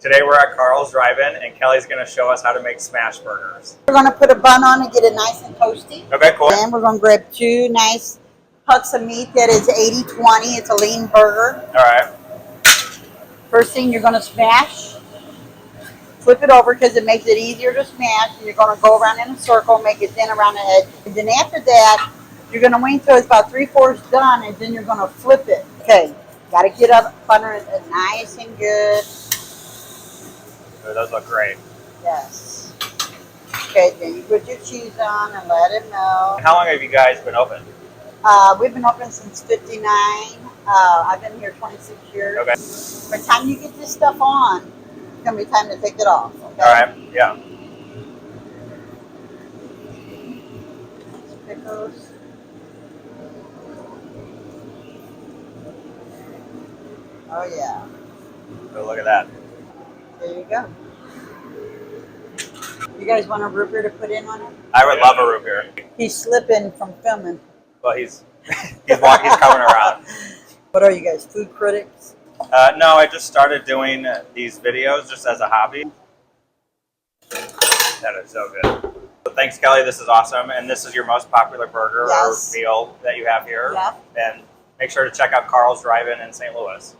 Today we're at Carl's Drive-In and Kelly's going to show us how to make smash burgers. We're going to put a bun on and get it nice and toasty. Okay, cool. And we're going to grab 2 nice hunk of meat that is 80-20. It's a lean burger. All right. First thing you're going to smash. Flip it over because it makes it easier to smash. And you're going to go around in a circle, make it thin around the edge. And then after that, you're going to wait until it's about 3/4 done, and then you're going to flip it. Okay, got to get up under it nice and good. Oh, those look great. Yes. Okay, then you put your cheese on and let it melt. How long have you guys been open? We've been open since '59. I've been here 26 years. Okay. By the time you get this stuff on, it's going to be time to take it off. Okay? All right. Yeah. Pickles. Oh, yeah. Oh, look at that. There you go. You guys want a root beer to put in on it? I would love a root beer. He's slipping from filming. Well, he's walking, he's coming around. What are you guys, food critics? No, I just started doing these videos just as a hobby. That is so good. So thanks, Kelly. This is awesome. And this is your most popular burger Yes. or meal that you have here. Yep. And make sure to check out Carl's Drive-In St. Louis.